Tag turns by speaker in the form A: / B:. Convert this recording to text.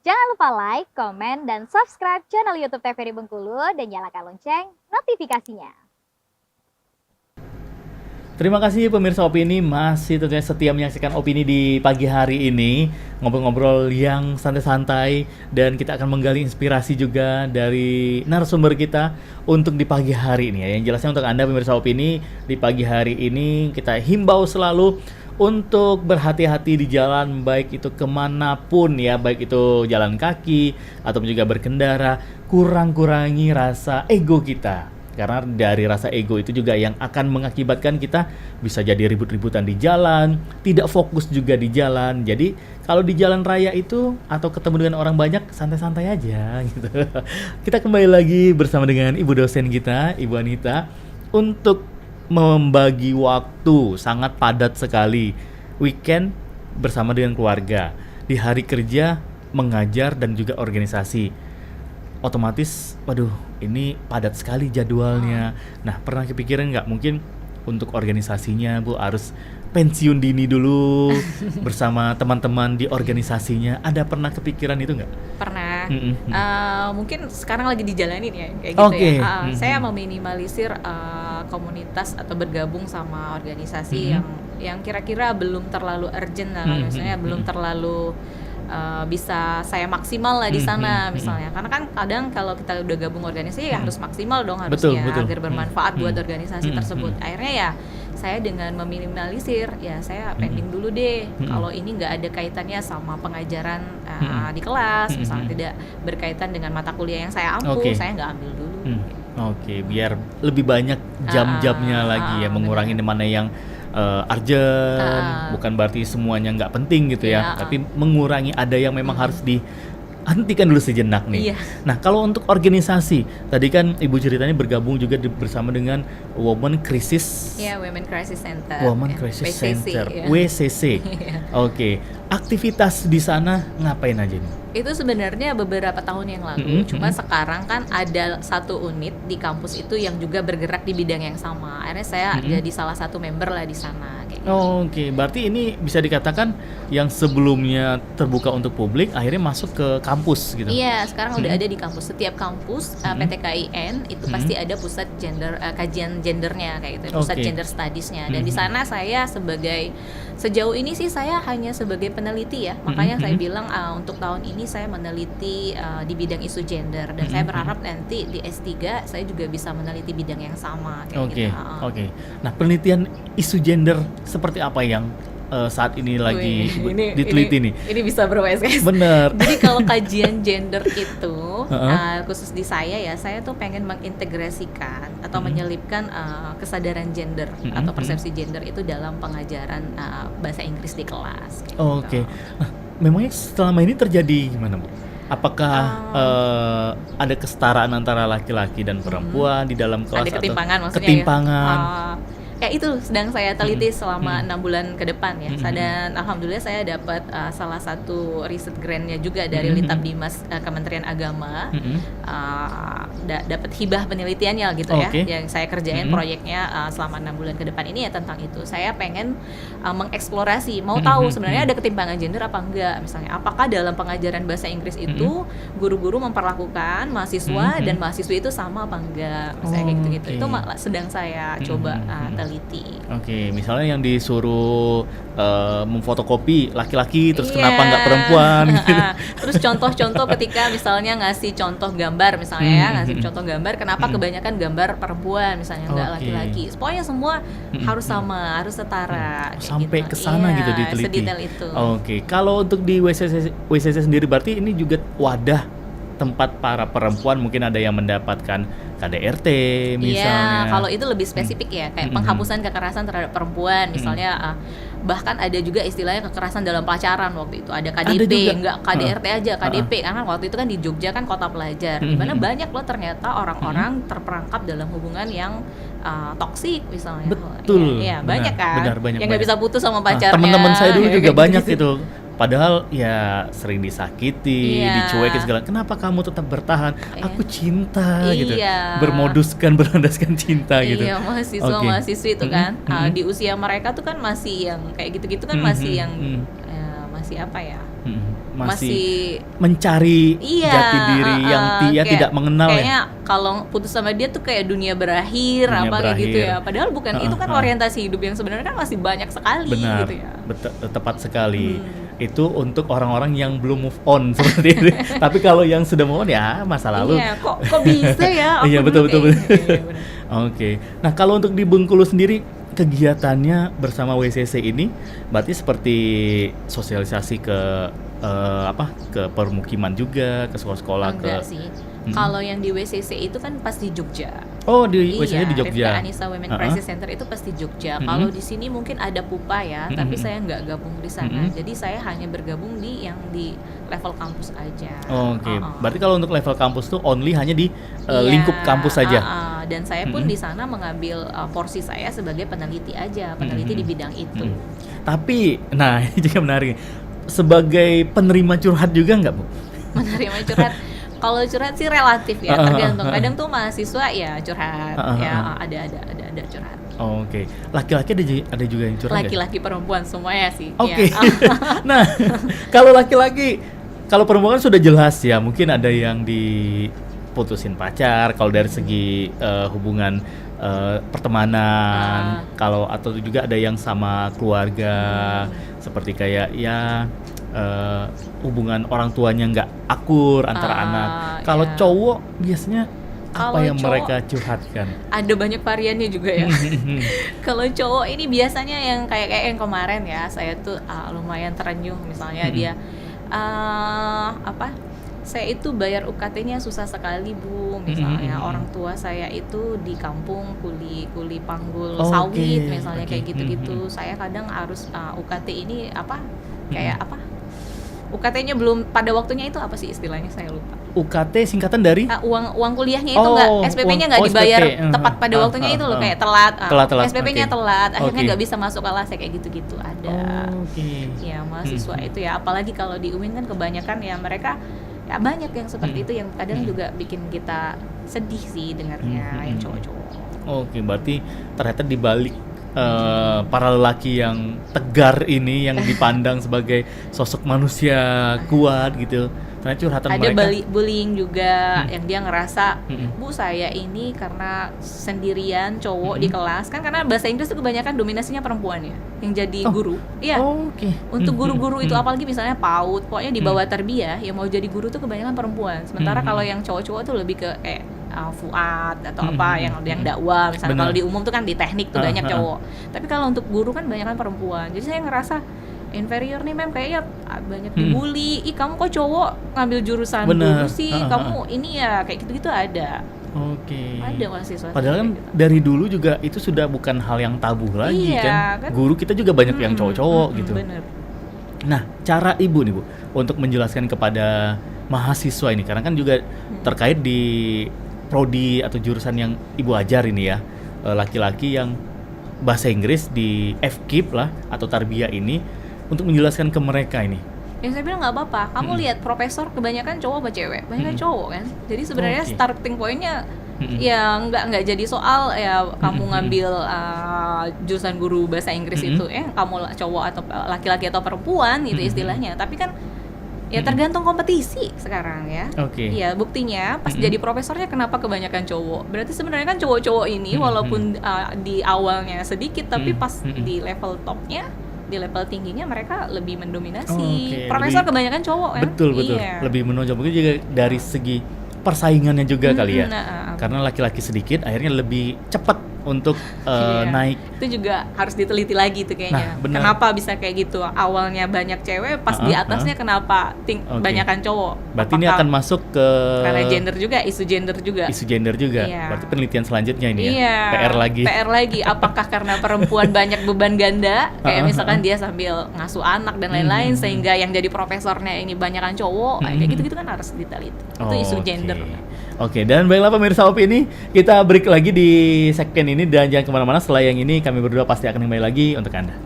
A: Jangan lupa like, komen, dan subscribe channel YouTube TVRI Bengkulu dan nyalakan lonceng notifikasinya.
B: Terima kasih pemirsa Opini masih tentunya setia menyaksikan Opini di pagi hari ini. Ngobrol-ngobrol yang santai-santai dan kita akan menggali inspirasi juga dari narasumber kita untuk di pagi hari ini ya. Yang jelasnya untuk Anda pemirsa Opini di pagi hari ini kita himbau selalu untuk berhati-hati di jalan, baik itu kemanapun ya, baik itu jalan kaki atau juga berkendara. Kurangi rasa ego kita. Karena dari rasa ego itu juga yang akan mengakibatkan kita bisa jadi ribut-ributan di jalan, tidak fokus juga di jalan. Jadi kalau di jalan raya itu atau ketemu dengan orang banyak, santai-santai aja gitu. Kita kembali lagi bersama dengan ibu dosen kita, Ibu Anita, untuk membagi waktu sangat padat sekali. Weekend bersama dengan keluarga, di hari kerja mengajar dan juga organisasi. Otomatis, waduh, ini padat sekali jadwalnya. Nah, pernah kepikiran nggak mungkin untuk organisasinya Bu harus pensiun dini dulu bersama teman-teman di organisasinya? Ada pernah kepikiran itu nggak?
C: Pernah. Mungkin sekarang lagi dijalanin ya kayak gitu ya. Saya meminimalisir komunitas atau bergabung sama organisasi yang kira-kira belum terlalu urgent lah, misalnya belum terlalu bisa saya maksimal lah di sana misalnya, karena kan kadang kalau kita udah gabung organisasi ya harus maksimal dong harusnya, betul. Agar bermanfaat buat organisasi tersebut. Akhirnya ya saya dengan meminimalisir ya saya pending dulu deh kalau ini nggak ada kaitannya sama pengajaran di kelas, misalnya tidak berkaitan dengan mata kuliah yang saya ampuh, saya nggak ambil dulu.
B: Oke, biar lebih banyak jam-jamnya lagi ya, mengurangi mana yang urgent, bukan berarti semuanya nggak penting gitu ya, tapi mengurangi ada yang memang harus dihentikan dulu sejenak nih. Nah, kalau untuk organisasi, tadi kan Ibu ceritanya bergabung juga bersama dengan Women Crisis.
C: Ya, Women Crisis Center.
B: Women Crisis Center, WCC. Oke, aktivitas di sana ngapain aja nih?
C: Itu sebenarnya beberapa tahun yang lalu, cuma sekarang kan ada satu unit di kampus itu yang juga bergerak di bidang yang sama. Akhirnya saya jadi salah satu member lah di sana. Kayak gitu.
B: Oke, berarti ini bisa dikatakan yang sebelumnya terbuka untuk publik akhirnya masuk ke kampus gitu.
C: Iya, sekarang udah ada di kampus. Setiap kampus PTKIN itu pasti ada pusat gender, kajian gendernya kayak gitu, pusat gender studies-nya. Dan di sana saya sejauh ini sih saya hanya sebagai peneliti ya. Makanya saya bilang untuk tahun ini saya meneliti di bidang isu gender, dan saya berharap nanti di S3 saya juga bisa meneliti bidang yang sama kayak gitu.
B: Oke. Nah, penelitian isu gender seperti apa yang saat ini lagi diteliti nih? Ini
C: bisa berWSS.
B: Bener.
C: Jadi kalau kajian gender itu khusus di saya tuh pengen mengintegrasikan atau menyelipkan kesadaran gender atau persepsi gender itu dalam pengajaran bahasa Inggris di kelas.
B: Oke. Nah, memangnya selama ini terjadi gimana, Bu? Apakah ada kesetaraan antara laki-laki dan perempuan di dalam kelas?
C: Ada ketimpangan,
B: atau ketimpangan?
C: Ya itu sedang saya teliti selama 6 bulan ke depan ya. Dan alhamdulillah saya dapat salah satu riset grantnya juga dari Litab Dimas Kementerian Agama. Dapat hibah penelitiannya gitu ya. Yang saya kerjain proyeknya selama 6 bulan ke depan ini ya tentang itu. Saya pengen mengeksplorasi, mau tahu sebenarnya ada ketimpangan gender apa enggak. Misalnya apakah dalam pengajaran bahasa Inggris itu guru-guru memperlakukan mahasiswa dan mahasiswi itu sama apa enggak. Misalnya kayak gitu-gitu. Itu sedang saya coba teliti.
B: Oke, misalnya yang disuruh memfotokopi laki-laki, terus kenapa nggak perempuan? Gitu.
C: Terus contoh-contoh ketika misalnya ngasih contoh gambar, misalnya ngasih contoh gambar, kenapa kebanyakan gambar perempuan, misalnya nggak laki-laki? Pokoknya semua harus sama, harus setara.
B: Sampai ke sana gitu diteliti.
C: Sedetail itu.
B: Oke, kalau untuk di WCC sendiri berarti ini juga wadah tempat para perempuan, mungkin ada yang mendapatkan KDRT misalnya.
C: Iya, kalau itu lebih spesifik ya, kayak penghapusan kekerasan terhadap perempuan misalnya. Bahkan ada juga istilahnya kekerasan dalam pacaran waktu itu. Ada KDP, enggak KDRT aja, KDP. Karena waktu itu kan di Jogja kan kota pelajar. Dimana banyak loh ternyata orang-orang terperangkap dalam hubungan yang toksik misalnya.
B: Betul.
C: Iya, banyak kan.
B: Benar,
C: yang nggak bisa putus sama pacarnya.
B: Teman-teman saya dulu juga banyak gitu. Padahal ya sering disakiti, dicuekin segala. Kenapa kamu tetap bertahan? Aku cinta gitu. Berlandaskan cinta gitu.
C: Iya, mahasiswa-mahasiswi itu kan di usia mereka tuh kan masih yang kayak gitu-gitu kan masih yang masih apa ya?
B: Masih mencari jati diri yang tidak mengenal
C: kayaknya kalau putus sama dia tuh kayak dunia berakhir kayak gitu ya. Padahal bukan, itu kan orientasi hidup yang sebenarnya kan masih banyak sekali.
B: Benar,
C: gitu ya.
B: Tepat sekali. Itu untuk orang-orang yang belum move on seperti itu. Tapi kalau yang sudah move on ya masa lalu.
C: Iya, kok bisa ya?
B: Iya, betul. Oke. Nah, kalau untuk di Bengkulu sendiri kegiatannya bersama WCC ini berarti seperti sosialisasi ke ke permukiman juga, ke sekolah-sekolah.
C: Enggak sih. Kalau yang di WCC itu kan pasti Jogja.
B: Oh, di WCC di Jogja.
C: Rifka Anissa Women Crisis Center itu pasti Jogja. Kalau di sini mungkin ada Pupa ya, tapi saya nggak gabung di sana. Jadi saya hanya bergabung di yang di level kampus aja.
B: Oke. Berarti kalau untuk level kampus tuh only hanya di lingkup kampus saja.
C: Dan saya pun di sana mengambil porsi saya sebagai peneliti aja, peneliti di bidang itu.
B: Tapi, nah ini juga menarik. Sebagai penerima curhat juga nggak, Bu?
C: Menerima curhat. Kalau curhat sih relatif ya, tergantung. Kadang tuh mahasiswa ya curhat, ya ada curhat.
B: Oke. Laki-laki ada juga yang curhat.
C: Laki-laki perempuan semuanya sih.
B: Oke. Nah, kalau laki-laki, kalau perempuan kan sudah jelas ya, mungkin ada yang diputusin pacar. Kalau dari segi hubungan pertemanan, kalau atau juga ada yang sama keluarga, seperti kayak ya. Hubungan orang tuanya nggak akur antara anak. Kalau cowok biasanya apa yang mereka curhatkan? Ada
C: banyak variannya juga ya. Kalau cowok ini biasanya yang kayak yang kemarin ya, saya tuh lumayan terenyuh misalnya dia saya itu bayar UKT-nya susah sekali, Bu. Misalnya orang tua saya itu di kampung kuli panggul sawit misalnya kayak gitu-gitu. Saya kadang harus UKT ini kayak UKT-nya belum pada waktunya itu apa sih istilahnya, saya lupa.
B: UKT singkatan dari
C: uang kuliahnya itu nggak, SPP-nya nggak dibayar tepat pada waktunya itu loh, kayak telat. SPP-nya telat, akhirnya nggak bisa masuk kelas kayak gitu-gitu ada. Ya mahasiswa itu ya, apalagi kalau di UIN kan kebanyakan ya mereka ya banyak yang seperti itu yang kadang juga bikin kita sedih sih dengarnya yang cowok-cowok.
B: Oke, berarti ternyata di balik para lelaki yang tegar ini yang dipandang sebagai sosok manusia kuat gitu, ternyata curhatan mereka
C: ada bullying juga yang dia ngerasa Bu saya ini karena sendirian cowok di kelas kan, karena bahasa Inggris itu kebanyakan dominasinya perempuan ya yang jadi guru. Iya. Untuk guru-guru itu apalagi misalnya PAUD, pokoknya di bawah tarbiyah yang mau jadi guru tuh kebanyakan perempuan. Sementara kalau yang cowok-cowok tuh lebih ke Fuad atau yang dakwah misalnya. Kalau di umum tuh kan di teknik tuh banyak cowok. Tapi kalau untuk guru kan banyak kan perempuan. Jadi saya ngerasa inferior nih mem, kayaknya banyak dibully. Ih kamu kok cowok ngambil jurusan guru sih, kamu ini ya kayak gitu-gitu ada. Ada mahasiswa.
B: Padahal kan dari dulu juga itu sudah bukan hal yang tabu lagi kan. Guru kita juga banyak yang cowok-cowok gitu.
C: Bener.
B: Nah, cara Ibu nih Bu untuk menjelaskan kepada mahasiswa ini, karena kan juga terkait di prodi atau jurusan yang Ibu ajar ini ya, laki-laki yang bahasa Inggris di FKIP lah atau tarbiyah ini, untuk menjelaskan ke mereka ini.
C: Yang saya bilang nggak apa-apa, kamu lihat profesor kebanyakan cowok apa cewek, banyak cowok kan. Jadi sebenarnya starting pointnya ya nggak jadi soal ya kamu ngambil jurusan guru bahasa Inggris itu kamu cowok atau laki-laki atau perempuan gitu istilahnya, tapi kan ya tergantung kompetisi sekarang ya. Iya, buktinya pas jadi profesornya kenapa kebanyakan cowok? Berarti sebenarnya kan cowok-cowok ini walaupun di awalnya sedikit tapi pas di level topnya, di level tingginya mereka lebih mendominasi. Profesor kebanyakan cowok kan?
B: Betul. Lebih menonjol, mungkin juga dari segi persaingannya juga kali ya. Karena laki-laki sedikit akhirnya lebih cepat untuk naik.
C: Itu juga harus diteliti lagi tuh kayaknya. Kenapa bisa kayak gitu? Awalnya banyak cewek, pas di atasnya kenapa banyakan cowok?
B: Berarti ini akan masuk ke
C: karena gender juga, isu gender juga.
B: Berarti penelitian selanjutnya ini
C: PR lagi. Apakah karena perempuan banyak beban ganda, kayak misalkan dia sambil ngasuh anak dan lain-lain, sehingga yang jadi profesornya ini banyakan cowok, kayak gitu-gitu kan harus diteliti. Itu isu gender.
B: Dan baiklah pemirsa Opini, kita break lagi di segmen ini dan jangan kemana-mana. Setelah yang ini kami berdua pasti akan kembali lagi untuk Anda.